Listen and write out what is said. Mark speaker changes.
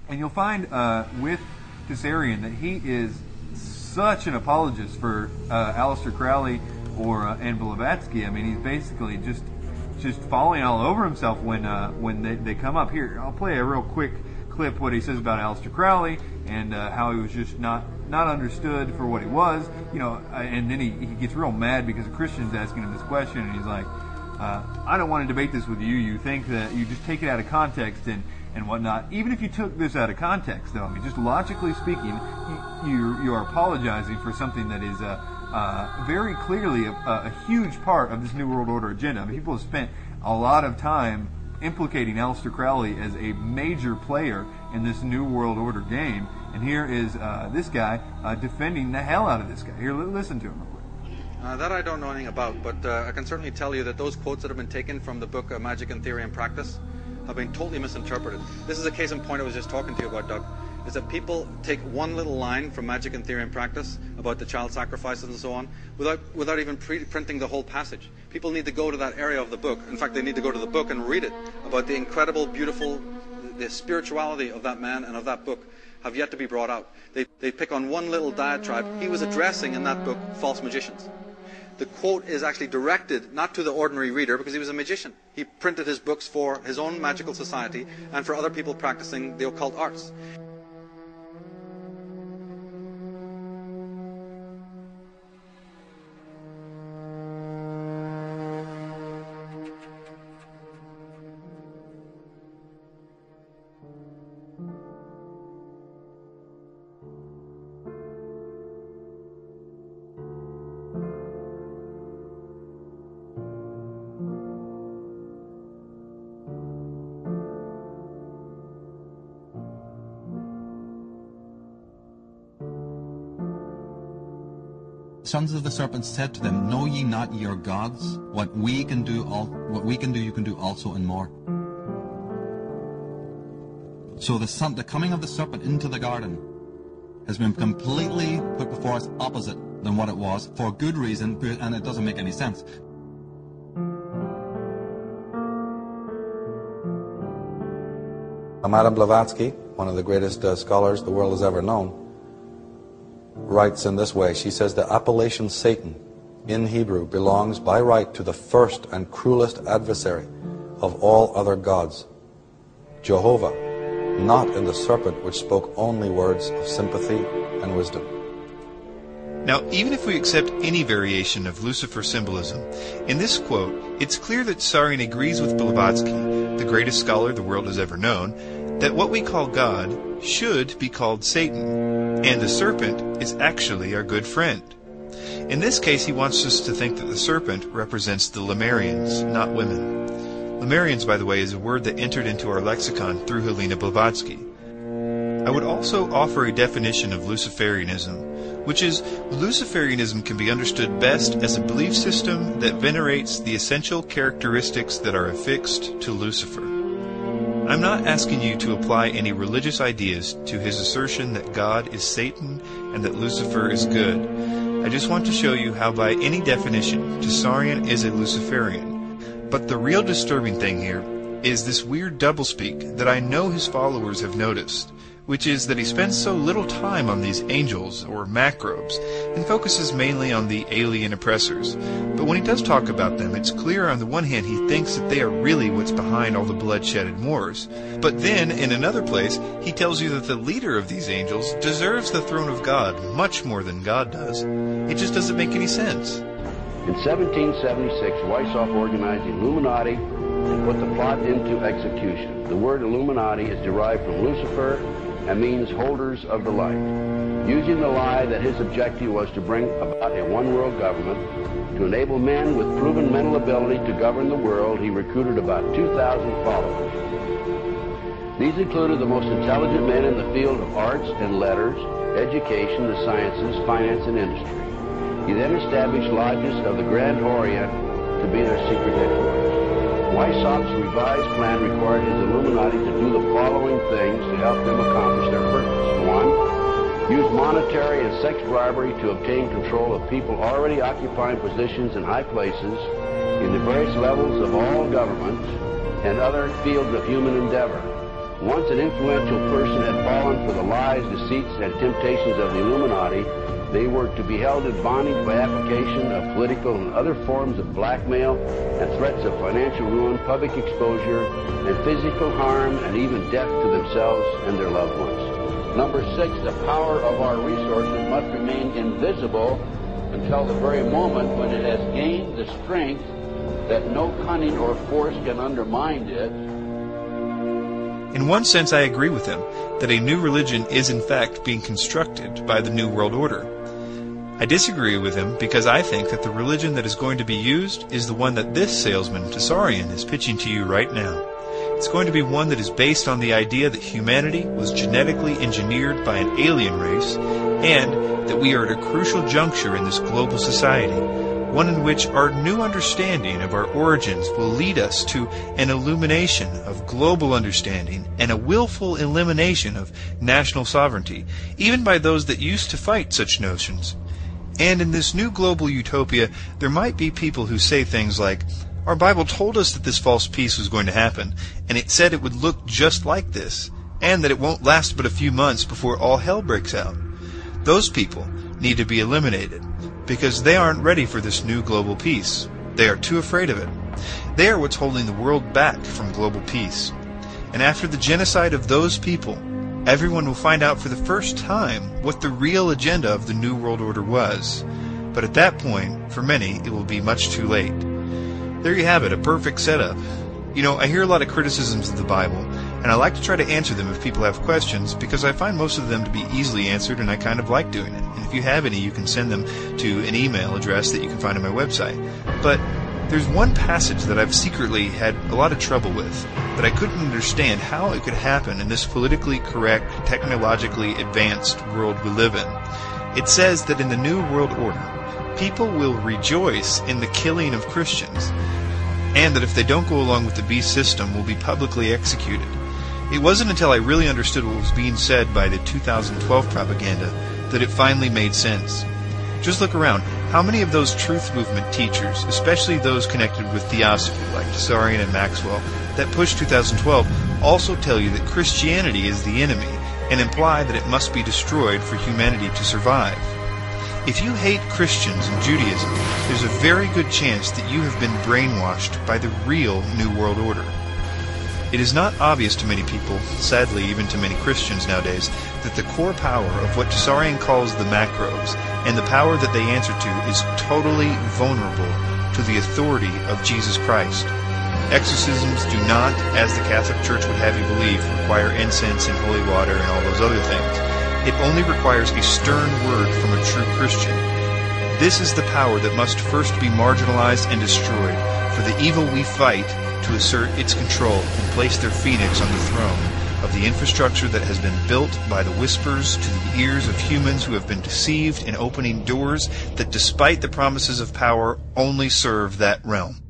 Speaker 1: And you'll find with Caesarion that he is such an apologist for Aleister Crowley and Blavatsky. I mean, he's basically just falling all over himself when they come up. Here, I'll play a real quick clip what he says about Aleister Crowley and how he was just not understood for what he was, and then he gets real mad because a Christian's asking him this question, and he's like, I don't want to debate this with you. You think that you just take it out of context and whatnot. Even if you took this out of context, though, I mean, just logically speaking, you are apologizing for something that is very clearly a huge part of this New World Order agenda. I mean, people have spent a lot of time implicating Aleister Crowley as a major player in this New World Order game, and here is this guy defending the hell out of this guy. Here, listen to him real quick.
Speaker 2: That I don't know anything about, but I can certainly tell you that those quotes that have been taken from the book Magic and Theory and Practice have been totally misinterpreted. This is a case in point I was just talking to you about, Doug, is that people take one little line from Magic and Theory and Practice about the child sacrifices and so on without even printing the whole passage. People need to go to that area of the book. In fact, they need to go to the book and read it about the incredible, beautiful, the spirituality of that man and of that book have yet to be brought out. They pick on one little diatribe. He was addressing in that book false magicians. The quote is actually directed not to the ordinary reader because he was a magician. He printed his books for his own magical society and for other people practicing the occult arts.
Speaker 3: Sons of the serpent said to them, know ye not your gods? What we can do, you can do also and more. So the coming of the serpent into the garden has been completely put before us opposite than what it was, for good reason, and it doesn't make any sense.
Speaker 4: Madame Blavatsky, one of the greatest scholars the world has ever known, writes in this way. She says, the appellation Satan in Hebrew belongs by right to the first and cruelest adversary of all other gods, Jehovah, not in the serpent which spoke only words of sympathy and wisdom.
Speaker 5: Now, even if we accept any variation of Lucifer symbolism, in this quote, it's clear that Caesarion agrees with Blavatsky, the greatest scholar the world has ever known, that what we call God should be called Satan, and the serpent is actually our good friend. In this case, he wants us to think that the serpent represents the Lemurians, not women. Lemurians, by the way, is a word that entered into our lexicon through Helena Blavatsky. I would also offer a definition of Luciferianism, which is, Luciferianism can be understood best as a belief system that venerates the essential characteristics that are affixed to Lucifer. I'm not asking you to apply any religious ideas to his assertion that God is Satan and that Lucifer is good. I just want to show you how by any definition, Caesarion is a Luciferian. But the real disturbing thing here is this weird doublespeak that I know his followers have noticed, which is that he spends so little time on these angels, or macrobes, and focuses mainly on the alien oppressors. But when he does talk about them, it's clear on the one hand he thinks that they are really what's behind all the bloodshed and wars. But then, in another place, he tells you that the leader of these angels deserves the throne of God much more than God does. It just doesn't make any sense.
Speaker 6: In 1776, Weishaupt organized the Illuminati and put the plot into execution. The word Illuminati is derived from Lucifer and means holders of the light. Using the lie that his objective was to bring about a one-world government, to enable men with proven mental ability to govern the world, he recruited about 2,000 followers. These included the most intelligent men in the field of arts and letters, education, the sciences, finance, and industry. He then established lodges of the Grand Orient to be their secret headquarters. Weishaupt's revised plan required his Illuminati to do the following things to help them accomplish their purpose. 1. Use monetary and sex bribery to obtain control of people already occupying positions in high places in the various levels of all governments and other fields of human endeavor. Once an influential person had fallen for the lies, deceits, and temptations of the Illuminati, they were to be held in bondage by application of political and other forms of blackmail and threats of financial ruin, public exposure, and physical harm, and even death to themselves and their loved ones. Number 6, the power of our resources must remain invisible until the very moment when it has gained the strength that no cunning or force can undermine it.
Speaker 5: In one sense, I agree with him that a new religion is in fact being constructed by the New World Order. I disagree with him because I think that the religion that is going to be used is the one that this salesman, Tsarian, is pitching to you right now. It's going to be one that is based on the idea that humanity was genetically engineered by an alien race, and that we are at a crucial juncture in this global society, one in which our new understanding of our origins will lead us to an illumination of global understanding and a willful elimination of national sovereignty, even by those that used to fight such notions. And in this new global utopia, there might be people who say things like, "Our Bible told us that this false peace was going to happen, and it said it would look just like this, and that it won't last but a few months before all hell breaks out." Those people need to be eliminated, because they aren't ready for this new global peace. They are too afraid of it. They are what's holding the world back from global peace. And after the genocide of those people, everyone will find out for the first time what the real agenda of the New World Order was. But at that point, for many, it will be much too late. There you have it, a perfect setup. You know, I hear a lot of criticisms of the Bible, and I like to try to answer them if people have questions, because I find most of them to be easily answered, and I kind of like doing it. And if you have any, you can send them to an email address that you can find on my website. But there's one passage that I've secretly had a lot of trouble with, that I couldn't understand how it could happen in this politically correct, technologically advanced world we live in. It says that in the New World Order, people will rejoice in the killing of Christians, and that if they don't go along with the beast system, will be publicly executed. It wasn't until I really understood what was being said by the 2012 propaganda that it finally made sense. Just look around. How many of those truth movement teachers, especially those connected with theosophy like Tsarian and Maxwell, that push 2012, also tell you that Christianity is the enemy and imply that it must be destroyed for humanity to survive? If you hate Christians and Judaism, there's a very good chance that you have been brainwashed by the real New World Order. It is not obvious to many people, sadly even to many Christians nowadays, that the core power of what Tsarian calls the macros, and the power that they answer to, is totally vulnerable to the authority of Jesus Christ. Exorcisms do not, as the Catholic Church would have you believe, require incense and holy water and all those other things. It only requires a stern word from a true Christian. This is the power that must first be marginalized and destroyed, for the evil we fight to assert its control and place their phoenix on the throne of the infrastructure that has been built by the whispers to the ears of humans who have been deceived in opening doors that, despite the promises of power, only serve that realm.